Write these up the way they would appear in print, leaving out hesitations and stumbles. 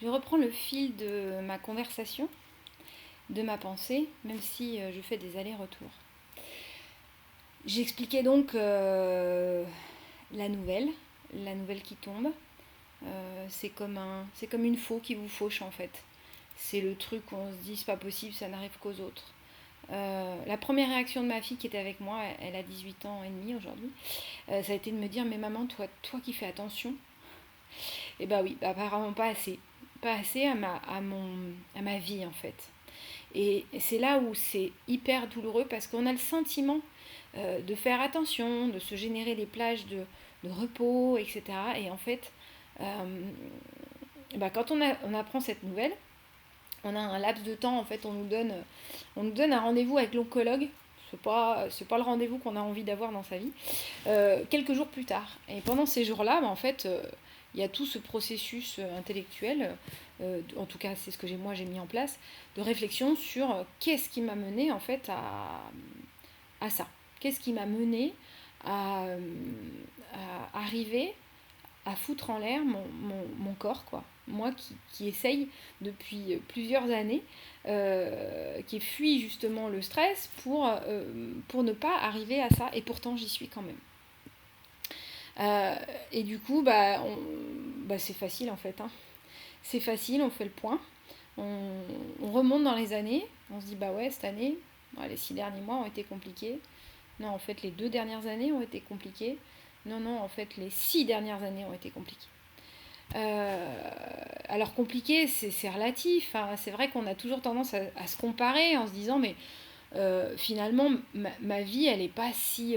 Je reprends le fil de ma conversation, de ma pensée, même si je fais des allers-retours. J'expliquais donc la nouvelle qui tombe. C'est comme une faux qui vous fauche en fait. C'est le truc où on se dit c'est pas possible, ça n'arrive qu'aux autres. La première réaction de ma fille qui était avec moi, elle a 18 ans et demi aujourd'hui, ça a été de me dire mais maman, toi qui fais attention. Et bah oui, apparemment pas assez. Pas assez à ma vie en fait. Et c'est là où c'est hyper douloureux parce qu'on a le sentiment de faire attention, de se générer des plages de repos, etc. Et en fait, euh, quand on apprend cette nouvelle, on a un laps de temps, en fait, on nous donne un rendez-vous avec l'oncologue. C'est pas le rendez-vous qu'on a envie d'avoir dans sa vie. Quelques jours plus tard. Et pendant ces jours-là, en fait, il y a tout ce processus intellectuel, en tout cas c'est ce que j'ai mis en place, de réflexion sur qu'est-ce qui m'a mené en fait à ça. Qu'est-ce qui m'a mené à, arriver à foutre en l'air mon corps, quoi. Moi qui essaye depuis plusieurs années, qui fuit justement le stress pour ne pas arriver à ça. Et pourtant, j'y suis quand même. Et du coup, c'est facile en fait. Hein. C'est facile, on fait le point. On remonte dans les années. On se dit, bah ouais, cette année, les 6 derniers mois ont été compliqués. Non, en fait, les 2 dernières années ont été compliquées. Non, non, en fait, les 6 dernières années ont été compliquées. Alors compliqué, c'est relatif. Hein. C'est vrai qu'on a toujours tendance à se comparer en se disant, mais finalement, ma vie, elle n'est pas si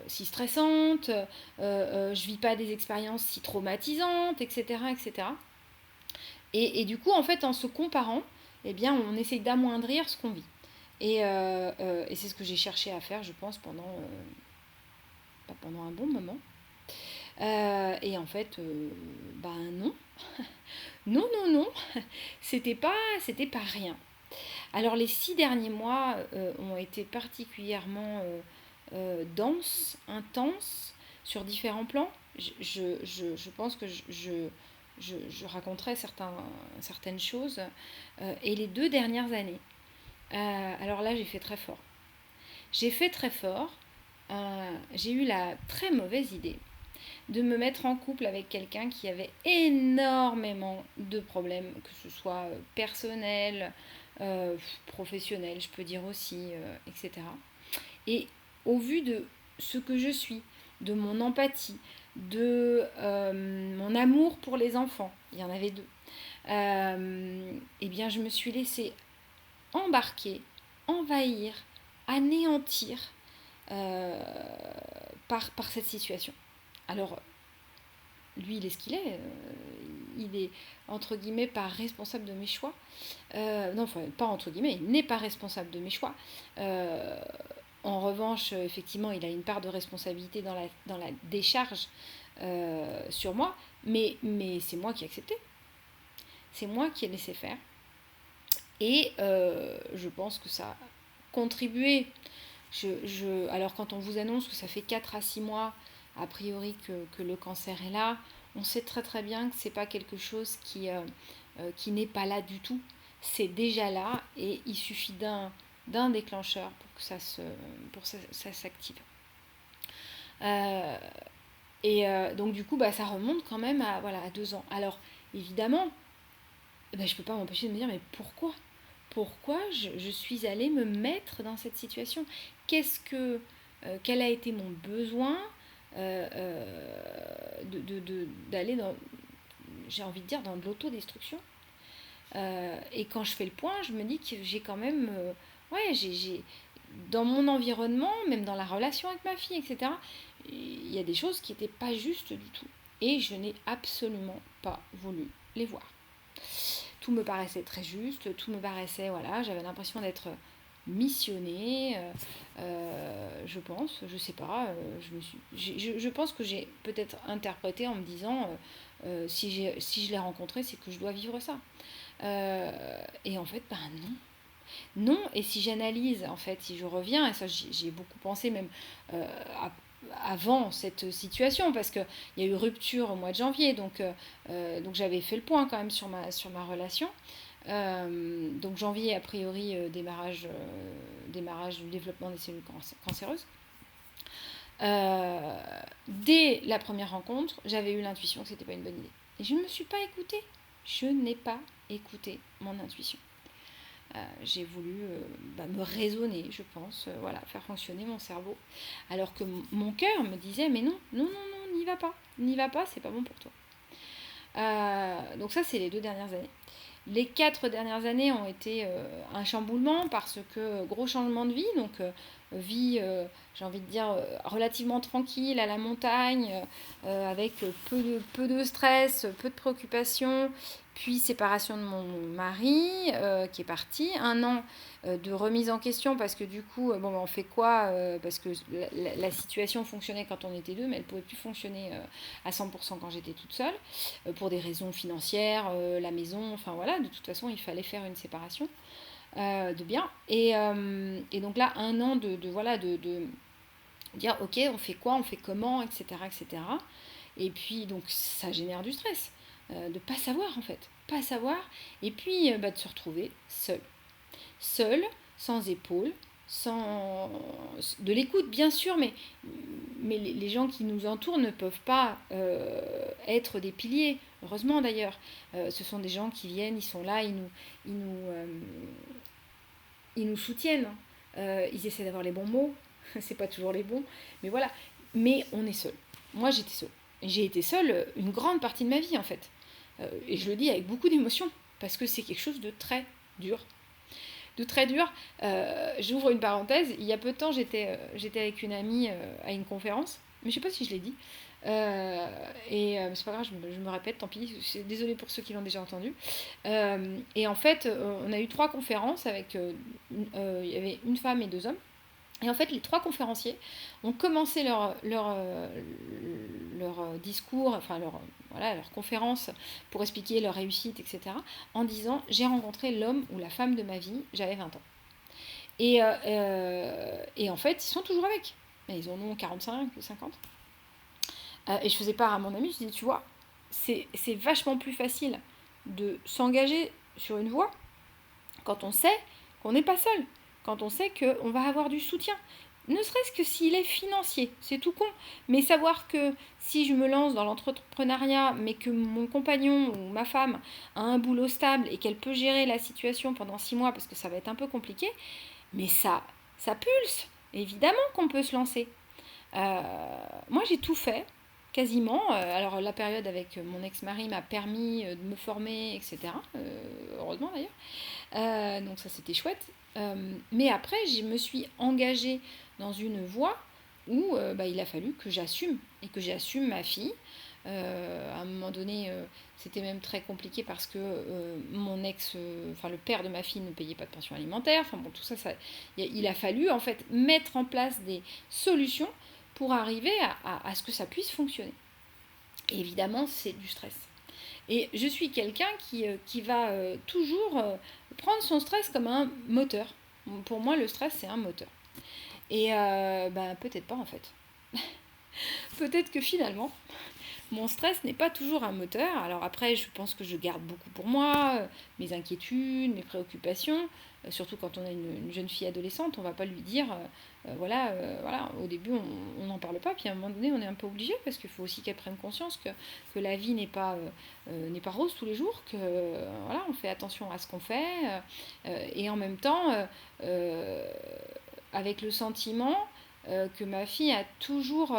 stressante, je vis pas des expériences si traumatisantes, etc. etc. Et du coup, en fait, en se comparant, eh bien, on essaye d'amoindrir ce qu'on vit. Et c'est ce que j'ai cherché à faire, je pense, pendant un bon moment. Et en fait, non. Non, non, non. C'était pas rien. Alors, les 6 derniers mois ont été particulièrement denses, intenses, sur différents plans. Je pense que je raconterai certaines choses. Et les 2 dernières années, alors là, j'ai fait très fort. J'ai fait très fort. J'ai eu la très mauvaise idée de me mettre en couple avec quelqu'un qui avait énormément de problèmes, que ce soit personnel, professionnel, je peux dire aussi, etc. Et au vu de ce que je suis, de mon empathie, de mon amour pour les enfants, il y en avait deux, eh bien je me suis laissée embarquer, envahir, anéantir par cette situation. Alors, lui, il est ce qu'il est. Il est, entre guillemets, pas responsable de mes choix. Non, enfin, pas entre guillemets, il n'est pas responsable de mes choix. En revanche, effectivement, il a une part de responsabilité dans la décharge sur moi, mais c'est moi qui ai accepté. C'est moi qui ai laissé faire. Et je pense que ça a contribué. Alors, quand on vous annonce que ça fait 4 à 6 mois, a priori, que le cancer est là, on sait très très bien que c'est pas quelque chose qui n'est pas là du tout. C'est déjà là et il suffit d'un déclencheur pour que ça s'active. Euh, donc du coup, ça remonte quand même à 2 ans. Alors évidemment, je peux pas m'empêcher de me dire mais pourquoi je suis allée me mettre dans cette situation. Quel a été mon besoin d'aller dans, j'ai envie de dire, dans de l'autodestruction. Et quand je fais le point, je me dis que j'ai quand même, dans mon environnement, même dans la relation avec ma fille, etc., il y a des choses qui n'étaient pas justes du tout. Et je n'ai absolument pas voulu les voir. Tout me paraissait très juste, tout me paraissait, voilà, j'avais l'impression d'être missionnée, je pense, je sais pas, je pense que j'ai peut-être interprété en me disant, si je l'ai rencontré, c'est que je dois vivre ça. Et en fait, non. Non, et si j'analyse, en fait, si je reviens, et ça j'y ai beaucoup pensé même avant cette situation, parce qu'il y a eu rupture au mois de janvier, donc j'avais fait le point quand même sur ma relation. Donc janvier, a priori, démarrage du développement des cellules cancéreuses. Dès la première rencontre, j'avais eu l'intuition que c'était pas une bonne idée. Et je ne me suis pas écoutée. Je n'ai pas écouté mon intuition. J'ai voulu me raisonner, je pense, faire fonctionner mon cerveau. Alors que mon cœur me disait, mais non, n'y va pas, c'est pas bon pour toi. Donc ça, c'est les 2 dernières années. Les 4 dernières années ont été un chamboulement parce que gros changement de vie, donc vie, j'ai envie de dire, relativement tranquille à la montagne, avec peu de stress, peu de préoccupations, puis séparation de mon mari qui est parti, 1 an de remise en question parce que du coup, on fait quoi parce que la situation fonctionnait quand on était 2, mais elle ne pouvait plus fonctionner à 100% quand j'étais toute seule, pour des raisons financières, la maison, enfin voilà, de toute façon, il fallait faire une séparation de biens. Et donc là, 1 an de dire, ok, on fait quoi, on fait comment, etc., etc. Et puis, donc, ça génère du stress, de pas savoir, en fait. Pas savoir, et puis de se retrouver seul, sans épaules, sans de l'écoute bien sûr, mais les gens qui nous entourent ne peuvent pas être des piliers, heureusement d'ailleurs. Ce sont des gens qui viennent, ils sont là, ils nous soutiennent, ils essaient d'avoir les bons mots, c'est pas toujours les bons, mais voilà. Mais on est seul. Moi j'étais seule. J'ai été seule une grande partie de ma vie en fait. Et je le dis avec beaucoup d'émotion, parce que c'est quelque chose de très dur. J'ouvre une parenthèse. Il y a peu de temps, j'étais avec une amie à une conférence, mais je sais pas si je l'ai dit. C'est pas grave, je me répète, tant pis. Désolée pour ceux qui l'ont déjà entendu. Et en fait, on a eu 3 conférences avec. Il y avait une femme et 2 hommes. Et en fait, les 3 conférenciers ont commencé leur discours, enfin leur conférence pour expliquer leur réussite, etc., en disant j'ai rencontré l'homme ou la femme de ma vie, j'avais 20 ans. Et en fait, ils sont toujours avec. Ils en ont 45 ou 50. Et je faisais part à mon ami, je dis tu vois, c'est vachement plus facile de s'engager sur une voie quand on sait qu'on n'est pas seul, quand on sait qu'on va avoir du soutien. Ne serait-ce que s'il est financier, c'est tout con. Mais savoir que si je me lance dans l'entrepreneuriat, mais que mon compagnon ou ma femme a un boulot stable et qu'elle peut gérer la situation pendant 6 mois parce que ça va être un peu compliqué, mais ça pulse. Évidemment qu'on peut se lancer. Moi, j'ai tout fait, quasiment. Alors, la période avec mon ex-mari m'a permis de me former, etc. Heureusement d'ailleurs. Donc ça, c'était chouette. Mais après, je me suis engagée dans une voie où il a fallu que j'assume et que j'assume ma fille. À un moment donné, c'était même très compliqué parce que mon ex, le père de ma fille ne payait pas de pension alimentaire. Enfin bon, tout ça, il a fallu en fait mettre en place des solutions pour arriver à ce que ça puisse fonctionner. Et évidemment, c'est du stress. Et je suis quelqu'un qui va toujours prendre son stress comme un moteur. Pour moi, le stress, c'est un moteur. Et peut-être pas en fait. Peut-être que finalement, mon stress n'est pas toujours un moteur. Alors après, je pense que je garde beaucoup pour moi, mes inquiétudes, mes préoccupations. Surtout quand on a une jeune fille adolescente, on va pas lui dire, voilà, au début on n'en parle pas, puis à un moment donné on est un peu obligé parce qu'il faut aussi qu'elle prenne conscience que la vie n'est pas rose tous les jours, que voilà, on fait attention à ce qu'on fait, et en même temps, avec le sentiment que ma fille a toujours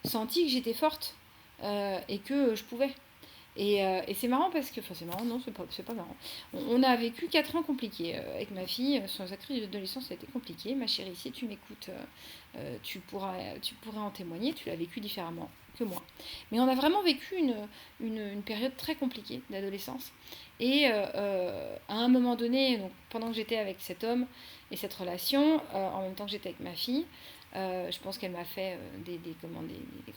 senti que j'étais forte et que je pouvais. Et c'est marrant parce que, enfin c'est marrant, non, c'est pas marrant. On a vécu 4 ans compliqués avec ma fille. Sa crise d'adolescence a été compliquée. Ma chérie, si tu m'écoutes, tu pourrais en témoigner. Tu l'as vécu différemment que moi. Mais on a vraiment vécu une période très compliquée d'adolescence. Et à un moment donné, donc, pendant que j'étais avec cet homme et cette relation, en même temps que j'étais avec ma fille, je pense qu'elle m'a fait des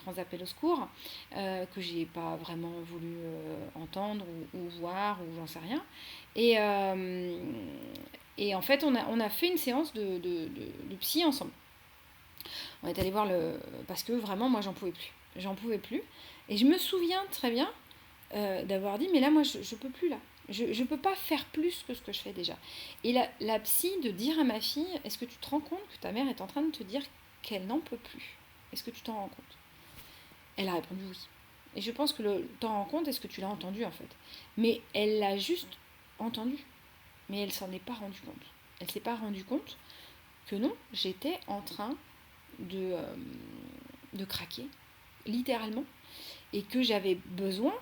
grands appels au secours que j'ai pas vraiment voulu entendre ou voir ou j'en sais rien. Et en fait, on a fait une séance de psy ensemble. On est allé voir parce que vraiment, moi, j'en pouvais plus. J'en pouvais plus. Et je me souviens très bien d'avoir dit, mais là, moi, je peux plus, là. Je ne peux pas faire plus que ce que je fais déjà. Et la psy, de dire à ma fille, est-ce que tu te rends compte que ta mère est en train de te dire qu'elle n'en peut plus? Est-ce que tu t'en rends compte? Elle a répondu oui. Et je pense que t'en rends compte, est-ce que tu l'as entendu en fait? Mais elle l'a juste entendu. Mais elle s'en est pas rendue compte. Elle s'est pas rendue compte que non, j'étais en train de craquer, littéralement. Et que j'avais besoin,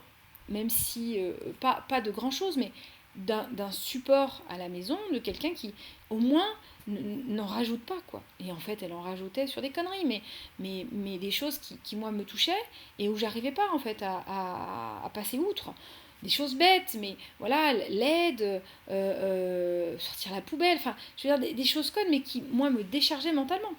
même si pas de grand chose, mais d'un support à la maison, de quelqu'un qui au moins n'en rajoute pas quoi. Et en fait elle en rajoutait sur des conneries, mais des choses qui moi me touchaient et où j'arrivais pas en fait à passer outre. Des choses bêtes, mais voilà, l'aide, sortir la poubelle, enfin, je veux dire, des choses connes, mais qui, moi, me déchargeaient mentalement.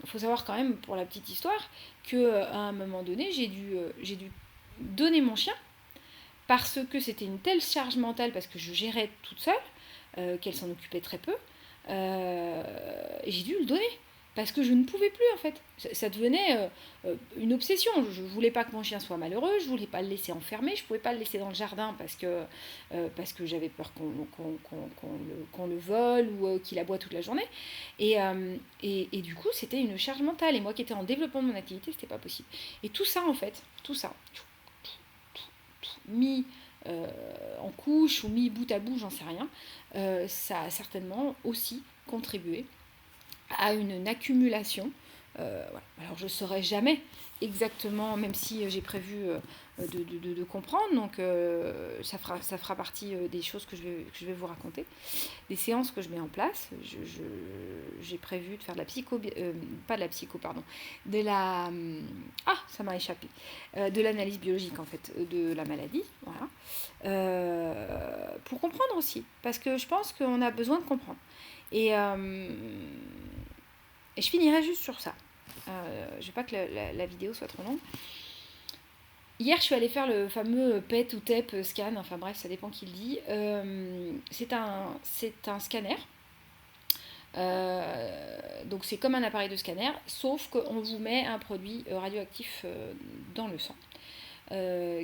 Faut savoir quand même, pour la petite histoire, qu'à un moment donné, j'ai dû donner mon chien parce que c'était une telle charge mentale, parce que je gérais toute seule, qu'elle s'en occupait très peu, et j'ai dû le donner. Parce que je ne pouvais plus en fait. Ça devenait une obsession. Je ne voulais pas que mon chien soit malheureux, je ne voulais pas le laisser enfermé, je ne pouvais pas le laisser dans le jardin parce que j'avais peur qu'on le vole ou qu'il aboie toute la journée. Et du coup, c'était une charge mentale. Et moi qui étais en développement de mon activité, c'était pas possible. Et tout ça en fait, tout ça, mis en couche ou mis bout à bout, j'en sais rien, ça a certainement aussi contribué à une accumulation. Voilà. Alors je ne saurais jamais exactement, même si j'ai prévu de comprendre, donc ça fera partie des choses que je vais vous raconter, des séances que je mets en place. J'ai prévu de faire de la psycho, pas de la psycho, pardon, de la... ça m'a échappé. De l'analyse biologique en fait de la maladie, voilà. Pour comprendre aussi, parce que je pense qu'on a besoin de comprendre. Et je finirai juste sur ça. Je ne veux pas que la vidéo soit trop longue. Hier, je suis allée faire le fameux PET ou TEP scan, enfin bref, ça dépend qui le dit. C'est un scanner. Donc c'est comme un appareil de scanner, sauf qu'on vous met un produit radioactif dans le sang.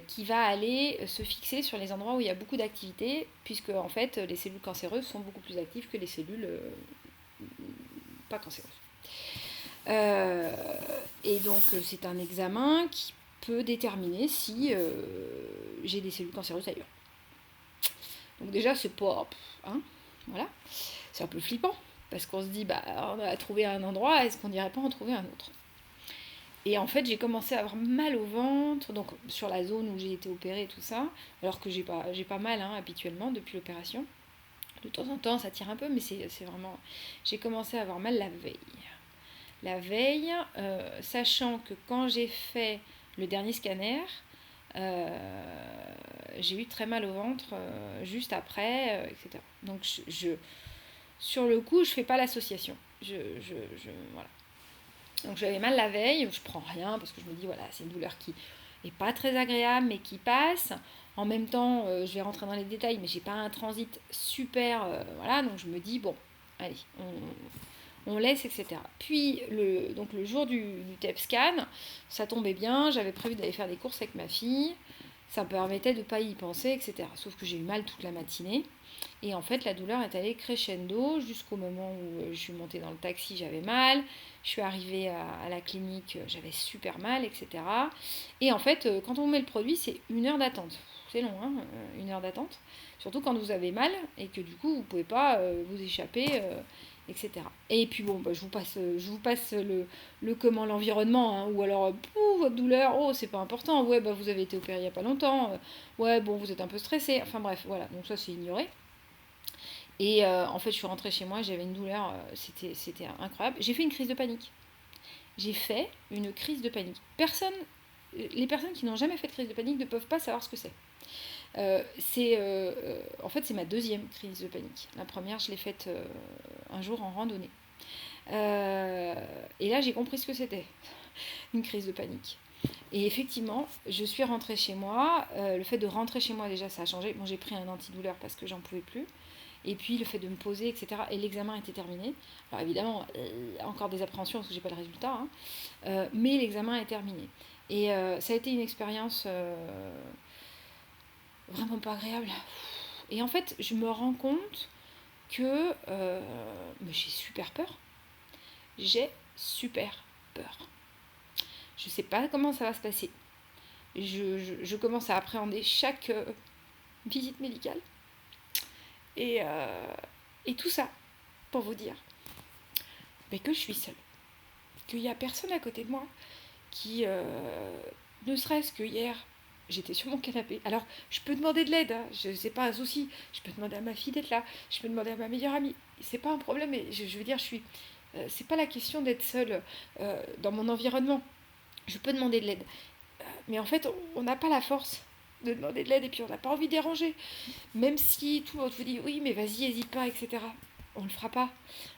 Qui va aller se fixer sur les endroits où il y a beaucoup d'activité, puisque en fait les cellules cancéreuses sont beaucoup plus actives que les cellules pas cancéreuses. Et donc c'est un examen qui peut déterminer si j'ai des cellules cancéreuses ailleurs. Donc déjà c'est pas... voilà. C'est un peu flippant, parce qu'on se dit, on a trouvé un endroit, est-ce qu'on n'irait pas en trouver un autre? Et en fait j'ai commencé à avoir mal au ventre, donc sur la zone où j'ai été opérée et tout ça, alors que j'ai pas mal habituellement depuis l'opération. De temps en temps ça tire un peu, mais c'est vraiment... J'ai commencé à avoir mal la veille, sachant que quand j'ai fait le dernier scanner, j'ai eu très mal au ventre juste après, etc. Donc sur le coup, je fais pas l'association. Voilà. Donc j'avais mal la veille, je prends rien parce que je me dis voilà, c'est une douleur qui est pas très agréable mais qui passe. En même temps, je vais rentrer dans les détails, mais j'ai pas un transit super, voilà, donc je me dis bon, allez, on laisse, etc. Puis donc le jour du TEP scan, ça tombait bien, j'avais prévu d'aller faire des courses avec ma fille, ça me permettait de ne pas y penser, etc. Sauf que j'ai eu mal toute la matinée, et en fait la douleur est allée crescendo jusqu'au moment où je suis montée dans le taxi, j'avais mal, je suis arrivée à la clinique, j'avais super mal, etc. Et en fait, quand on met le produit, c'est 1 heure d'attente. C'est long, 1 heure d'attente. Surtout quand vous avez mal et que du coup vous ne pouvez pas vous échapper, etc. Et puis bon, je vous passe l'environnement, ou alors votre douleur, oh c'est pas important, ouais vous avez été opéré il y a pas longtemps, ouais bon vous êtes un peu stressé, enfin bref voilà, donc ça c'est ignoré. Et en fait je suis rentrée chez moi, j'avais une douleur, c'était incroyable, j'ai fait une crise de panique. Les personnes qui n'ont jamais fait de crise de panique ne peuvent pas savoir ce que c'est. En fait, c'est ma deuxième crise de panique. La première, je l'ai faite un jour en randonnée. Et là, j'ai compris ce que c'était, une crise de panique. Et effectivement, je suis rentrée chez moi. Le fait de rentrer chez moi, déjà, ça a changé. Bon, j'ai pris un antidouleur parce que j'en pouvais plus. et puis le fait de me poser, etc. Et l'examen était terminé. Alors évidemment, encore des appréhensions parce que j'ai pas le résultat, hein, mais l'examen est terminé. Et ça a été une expérience vraiment pas agréable. Et en fait, je me rends compte que mais j'ai super peur. J'ai super peur. Je sais pas comment ça va se passer. Je commence à appréhender chaque visite médicale. Et, tout ça pour vous dire mais que je suis seule. Qu'il n'y a personne à côté de moi qui, ne serait-ce que hier, j'étais sur mon canapé. Alors, je peux demander de l'aide, hein, c'est pas un souci. Je peux demander à ma fille d'être là. Je peux demander à ma meilleure amie. C'est pas un problème. Mais je veux dire, c'est pas la question d'être seule dans mon environnement. Je peux demander de l'aide. Mais en fait, on n'a pas la force de demander de l'aide et puis on n'a pas envie de déranger. Même si tout le monde vous dit oui, mais vas-y, hésite pas, etc. On le fera pas.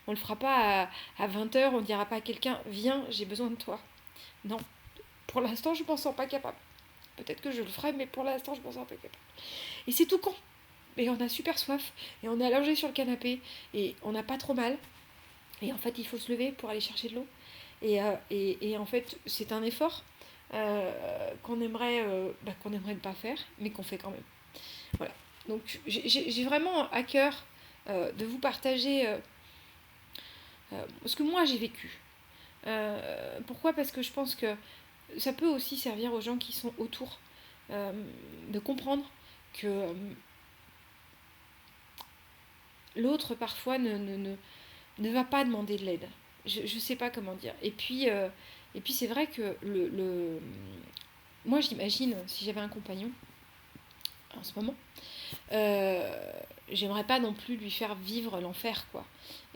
On le fera pas à 20h, on dira pas à quelqu'un viens, j'ai besoin de toi. Non. Pour l'instant, je m'en sens pas capable. Peut-être que je le ferai, mais pour l'instant, je m'en sens pas capable. Et c'est tout con. Et on a super soif. Et on est allongé sur le canapé. Et on n'a pas trop mal. Et en fait, il faut se lever pour aller chercher de l'eau. Et en fait, c'est un effort qu'on aimerait ne pas faire, mais qu'on fait quand même. Voilà. Donc j'ai vraiment à cœur de vous partager ce que moi j'ai vécu. Pourquoi? Parce que je pense que ça peut aussi servir aux gens qui sont autour euh, de comprendre que l'autre parfois ne va pas demander de l'aide. Je ne sais pas comment dire. Et puis c'est vrai que moi j'imagine si j'avais un compagnon en ce moment, euh, j'aimerais pas non plus lui faire vivre l'enfer, quoi.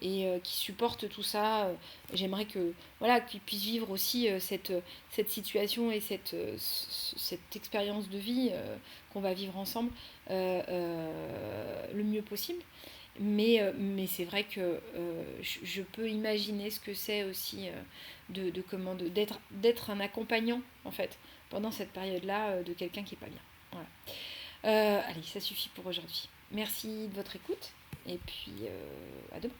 Et qu'il supporte tout ça. J'aimerais que voilà qu'il puisse vivre aussi cette situation et cette expérience de vie qu'on va vivre ensemble le mieux possible. Mais c'est vrai que je peux imaginer ce que c'est aussi d'être un accompagnant en fait pendant cette période-là de quelqu'un qui est pas bien. Voilà. Allez, ça suffit pour aujourd'hui. Merci de votre écoute et puis à demain.